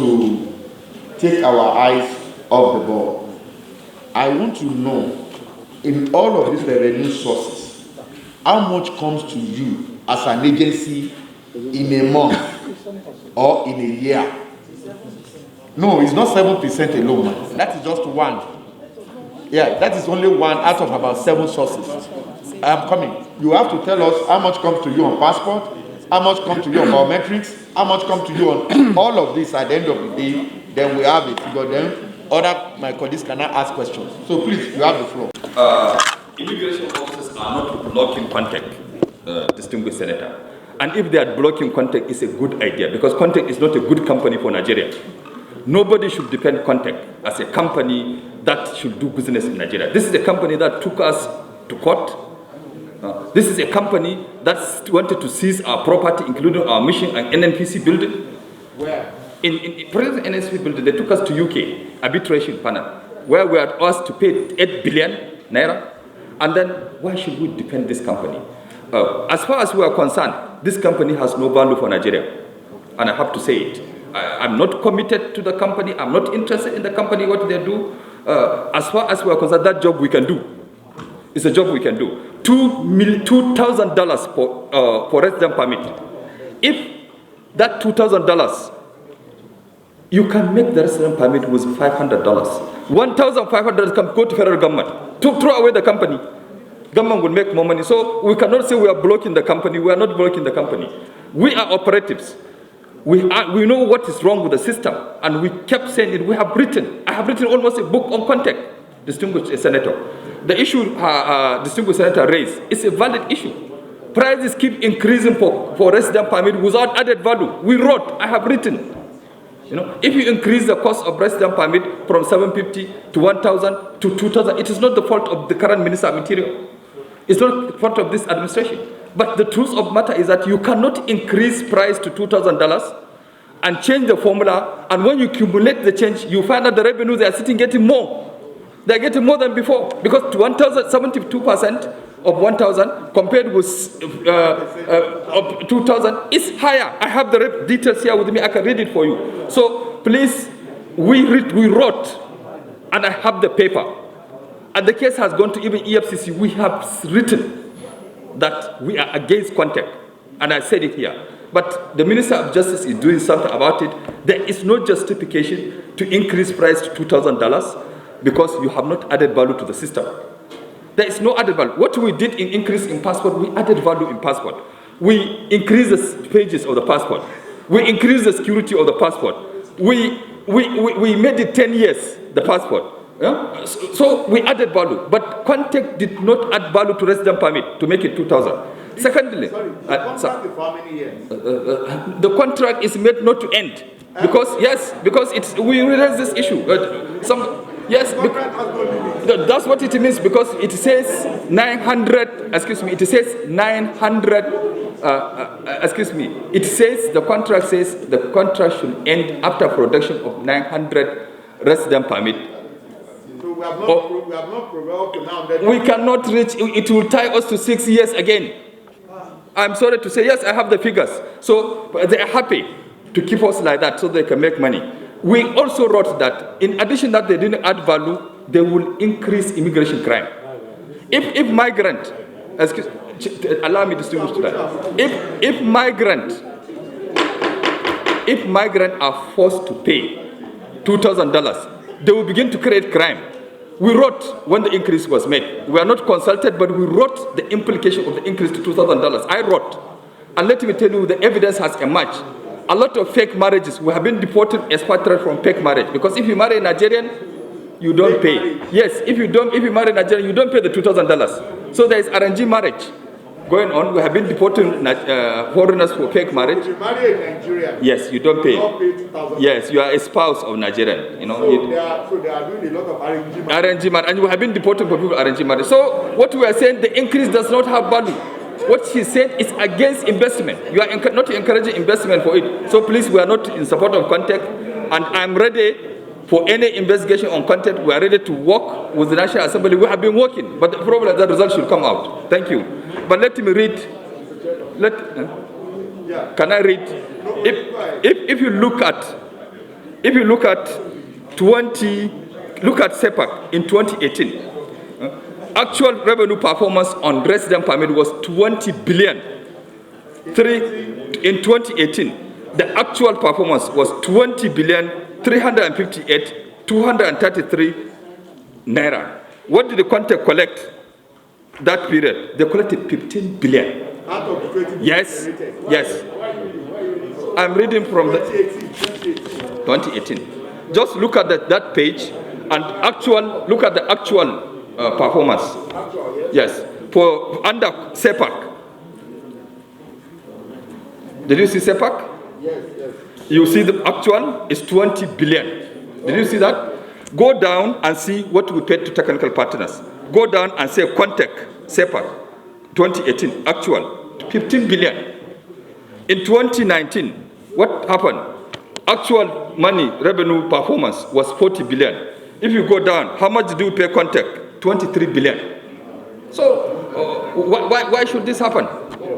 to take our eyes off the ball. I want to know, in all of these revenue sources, how much comes to you as an agency in a month or in a year? No, it's not 7% alone. That is just one. Yeah, that is only one out of about 7 sources. I'm coming. You have to tell us how much comes to you on passport, how much comes to you on biometrics, how much comes to you on all of this at the end of the day. Then we have it. Because then other my colleagues cannot ask questions. So please, you have the floor. Immigration officers are not blocking contact, distinguished senator. And if they are blocking contact, it's a good idea because contact is not a good company for Nigeria. Nobody should depend contact as a company that should do business in Nigeria. This is a company that took us to court. This is a company that wanted to seize our property, including our mission and NNPC building. Where? In present NNPC building, they took us to UK arbitration panel, where we are asked to pay 8 billion naira. And then why should we depend this company? As far as we are concerned, this company has no value for Nigeria. And I have to say it. I'm not committed to the company. I'm not interested in the company, what they do. As far as we are concerned, that job we can do. It's a job we can do. $2,000 for resident permit. If that $2,000, you can make the resident permit with $500. $1,500 can go to federal government to throw away the company. Government will make more money. So we cannot say we are blocking the company. We are not blocking the company. We are operatives. We know what is wrong with the system, and we kept saying it. I have written almost a book on contact, distinguished senator. The issue distinguished senator raised is a valid issue. Prices keep increasing for resident permit without added value. We wrote, I have written. If you increase the cost of resident permit from 750 to 1,000 to 2,000, it is not the fault of the current Minister of Interior. It's not the fault of this administration. But the truth of the matter is that you cannot increase price to $2,000 and change the formula, and when you accumulate the change, you find that the revenue they are sitting getting more. They're getting more than before, because 72% of 1,000 compared with of 2,000 is higher. I have the details here with me. I can read it for you. So please, we wrote, and I have the paper, and the case has gone to even EFCC. We have written that we are against contact, and I said it here. But the Minister of Justice is doing something about it. There is no justification to increase price to $2,000 because you have not added value to the system. There is no added value. What we did in increase in passport, we added value in passport. We increased the pages of the passport. We increased the security of the passport. We made it 10 years, the passport. Yeah? So we added value, but contact did not add value to resident permit to make it 2,000. Secondly, the contract is for how many years? The contract is made not to end because we realize this issue. That's what it means, because it says 900. It says 900. It says the contract says the contract should end after production of 900 resident permit. So we have not prevailed to now. We cannot reach. It will tie us to 6 years again. I'm sorry to say, yes, I have the figures. So they are happy to keep us like that so they can make money. We also wrote that in addition that they didn't add value, they will increase immigration crime. If migrant, allow me to distinguish to that. If migrant are forced to pay $2,000, they will begin to create crime. We wrote when the increase was made. We are not consulted, but we wrote the implication of the increase to $2,000. I wrote. And let me tell you, the evidence has emerged. A lot of fake marriages. We have been deported expatriates from fake marriage. Because if you marry a Nigerian, you don't pay. Yes, if you marry a Nigerian, you don't pay the $2,000. So there is arranged marriage going on. We have been deporting foreigners for fake marriage. If you marry a Nigerian, yes, you don't pay. You don't pay $2,000. Yes, you are a spouse of Nigerian. So they are doing a lot of arranged marriage. And we have been deporting for people arranged marriage. So what we are saying, the increase does not have value. What she said is against investment. You are not encouraging investment for it. So please, we are not in support of contact. And I'm ready for any investigation on content. We are ready to work with the National Assembly. We have been working, but the problem is that the result should come out. Thank you. But let me read. Can I read? If you look at If you look at SEPAC in 2018, actual revenue performance on resident permit was 20 billion. In 2018, the actual performance was 20 billion 358 233 naira. What did the Quantec collect that period? They collected 15 billion. Out of the 20 Yes, yes. I'm reading from the 2018. Just look at that page and look at the actual performance. Yes, for under SEPAC. Did you see SEPAC? Yes. You see the actual is 20 billion. Did you see that? Go down and see what we paid to technical partners. Go down and say Quantec, SEPAC, 2018, actual, 15 billion. In 2019, what happened? Actual money revenue performance was 40 billion. If you go down, how much do you pay Quantec? 23 billion. So why should this happen?